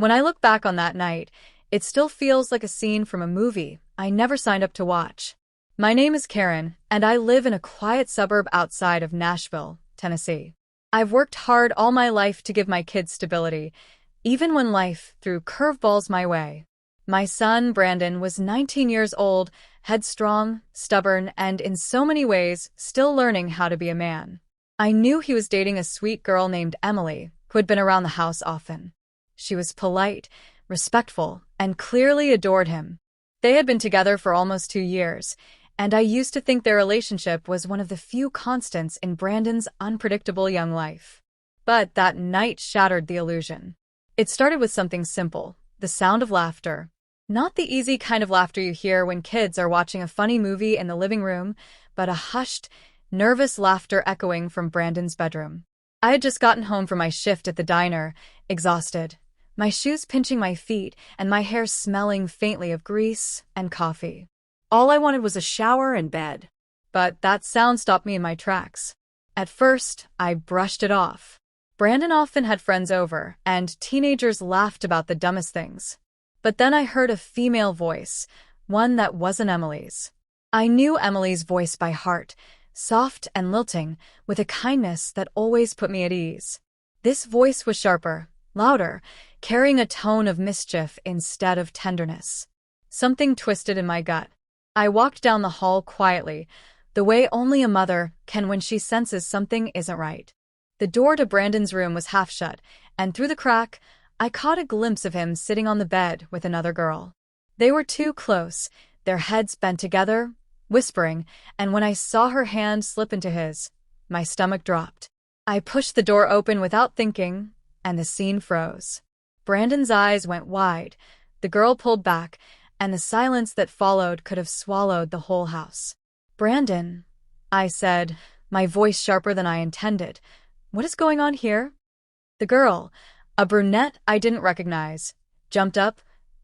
When I look back on that night, it still feels like a scene from a movie I never signed up to watch. My name is Karen, and I live in a quiet suburb outside of Nashville, Tennessee. I've worked hard all my life to give my kids stability, even when life threw curveballs my way. My son, Brandon, was 19 years old, headstrong, stubborn, and in so many ways, still learning how to be a man. I knew he was dating a sweet girl named Emily, who had been around the house often. She was polite, respectful, and clearly adored him. They had been together for almost 2 years, and I used to think their relationship was one of the few constants in Brandon's unpredictable young life. But that night shattered the illusion. It started with something simple, the sound of laughter. Not the easy kind of laughter you hear when kids are watching a funny movie in the living room, but a hushed, nervous laughter echoing from Brandon's bedroom. I had just gotten home from my shift at the diner, exhausted, my shoes pinching my feet and my hair smelling faintly of grease and coffee. All I wanted was a shower and bed. But that sound stopped me in my tracks. At first, I brushed it off. Brandon often had friends over, and teenagers laughed about the dumbest things. But then I heard a female voice, one that wasn't Emily's. I knew Emily's voice by heart, soft and lilting, with a kindness that always put me at ease. This voice was sharper, louder, carrying a tone of mischief instead of tenderness. Something twisted in my gut. I walked down the hall quietly, the way only a mother can when she senses something isn't right. The door to Brandon's room was half shut, and through the crack, I caught a glimpse of him sitting on the bed with another girl. They were too close, their heads bent together, whispering, and when I saw her hand slip into his, my stomach dropped. I pushed the door open without thinking, and the scene froze. Brandon's eyes went wide, the girl pulled back, and the silence that followed could have swallowed the whole house. "Brandon," I said, my voice sharper than I intended. "What is going on here?" The girl, a brunette I didn't recognize, jumped up,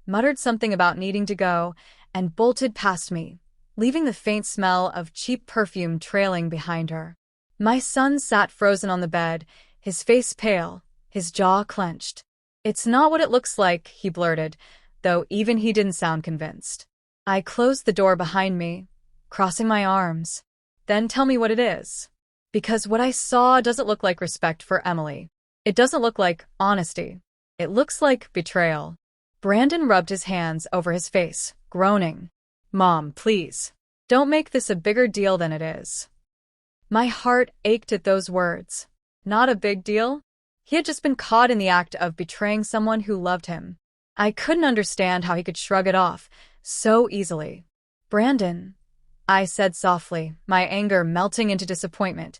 muttered something about needing to go, and bolted past me, leaving the faint smell of cheap perfume trailing behind her. My son sat frozen on the bed, his face pale, his jaw clenched. "It's not what it looks like," he blurted, though even he didn't sound convinced. I closed the door behind me, crossing my arms. "Then tell me what it is. Because what I saw doesn't look like respect for Emily. It doesn't look like honesty. It looks like betrayal." Brandon rubbed his hands over his face, groaning. "Mom, please. Don't make this a bigger deal than it is." My heart ached at those words. Not a big deal? He had just been caught in the act of betraying someone who loved him. I couldn't understand how he could shrug it off so easily. "Brandon," I said softly, my anger melting into disappointment,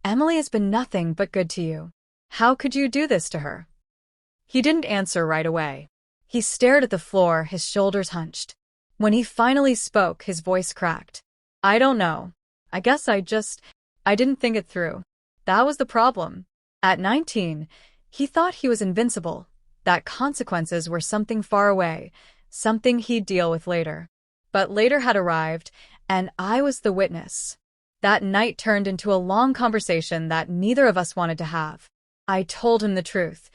"Emily has been nothing but good to you. How could you do this to her?" He didn't answer right away. He stared at the floor, his shoulders hunched. When he finally spoke, his voice cracked. "I don't know. I guess I didn't think it through. That was the problem. At 19, he thought he was invincible, that consequences were something far away, something he'd deal with later. But later had arrived, and I was the witness. That night turned into a long conversation that neither of us wanted to have. I told him the truth,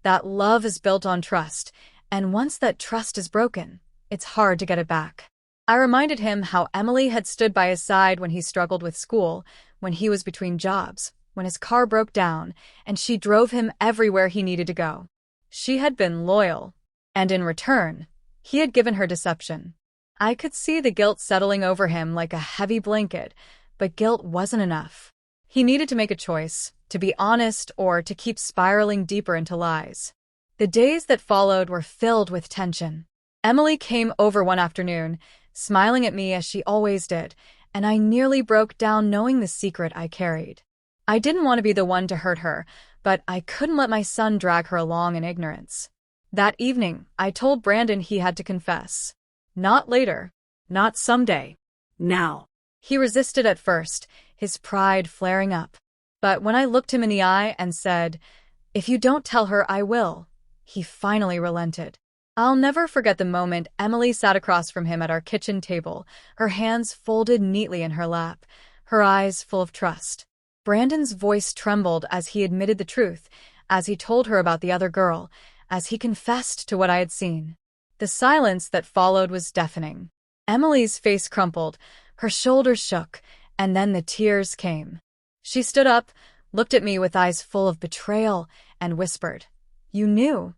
that love is built on trust, and once that trust is broken, it's hard to get it back. I reminded him how Emily had stood by his side when he struggled with school, when he was between jobs, when his car broke down, and she drove him everywhere he needed to go. She had been loyal, and in return, he had given her deception. I could see the guilt settling over him like a heavy blanket, but guilt wasn't enough. He needed to make a choice, to be honest or to keep spiraling deeper into lies. The days that followed were filled with tension. Emily came over one afternoon, smiling at me as she always did, and I nearly broke down knowing the secret I carried. I didn't want to be the one to hurt her, but I couldn't let my son drag her along in ignorance. That evening, I told Brandon he had to confess. Not later. Not someday. Now. He resisted at first, his pride flaring up. But when I looked him in the eye and said, "If you don't tell her, I will," he finally relented. I'll never forget the moment Emily sat across from him at our kitchen table, her hands folded neatly in her lap, her eyes full of trust. Brandon's voice trembled as he admitted the truth, as he told her about the other girl, as he confessed to what I had seen. The silence that followed was deafening. Emily's face crumpled, her shoulders shook, and then the tears came. She stood up, looked at me with eyes full of betrayal, and whispered, "You knew."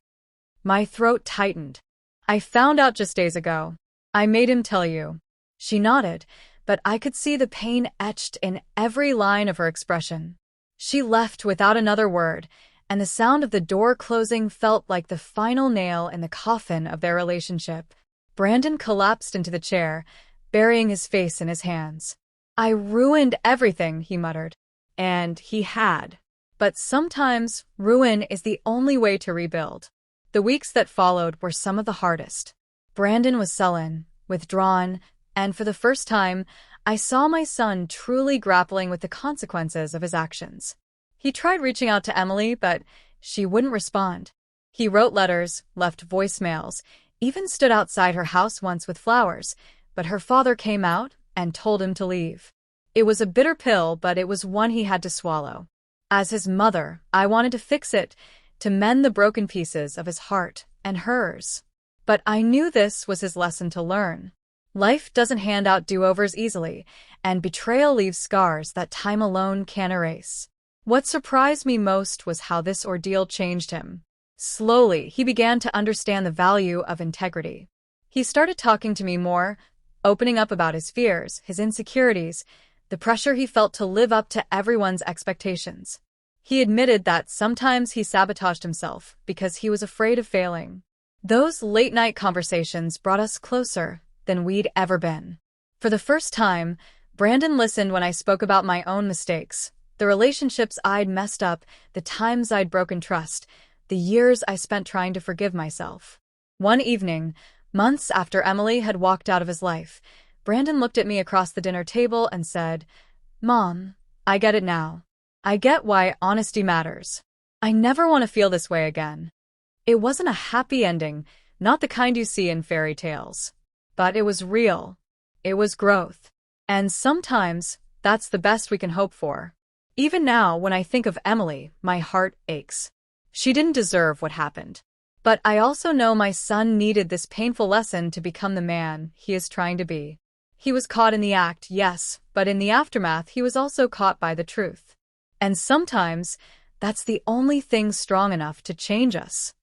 My throat tightened. "I found out just days ago. I made him tell you." She nodded, but I could see the pain etched in every line of her expression. She left without another word, and the sound of the door closing felt like the final nail in the coffin of their relationship. Brandon collapsed into the chair, burying his face in his hands. "I ruined everything," he muttered. And he had. But sometimes, ruin is the only way to rebuild. The weeks that followed were some of the hardest. Brandon was sullen, withdrawn, and for the first time, I saw my son truly grappling with the consequences of his actions. He tried reaching out to Emily, but she wouldn't respond. He wrote letters, left voicemails, even stood outside her house once with flowers, but her father came out and told him to leave. It was a bitter pill, but it was one he had to swallow. As his mother, I wanted to fix it, to mend the broken pieces of his heart and hers. But I knew this was his lesson to learn. Life doesn't hand out do-overs easily, and betrayal leaves scars that time alone can't erase. What surprised me most was how this ordeal changed him. Slowly, he began to understand the value of integrity. He started talking to me more, opening up about his fears, his insecurities, the pressure he felt to live up to everyone's expectations. He admitted that sometimes he sabotaged himself because he was afraid of failing. Those late-night conversations brought us closer than we'd ever been. For the first time, Brandon listened when I spoke about my own mistakes, the relationships I'd messed up, the times I'd broken trust, the years I spent trying to forgive myself. One evening, months after Emily had walked out of his life, Brandon looked at me across the dinner table and said, "Mom, I get it now. I get why honesty matters. I never want to feel this way again." It wasn't a happy ending, not the kind you see in fairy tales. But it was real. It was growth. And sometimes, that's the best we can hope for. Even now, when I think of Emily, my heart aches. She didn't deserve what happened. But I also know my son needed this painful lesson to become the man he is trying to be. He was caught in the act, yes, but in the aftermath he was also caught by the truth. And sometimes, that's the only thing strong enough to change us.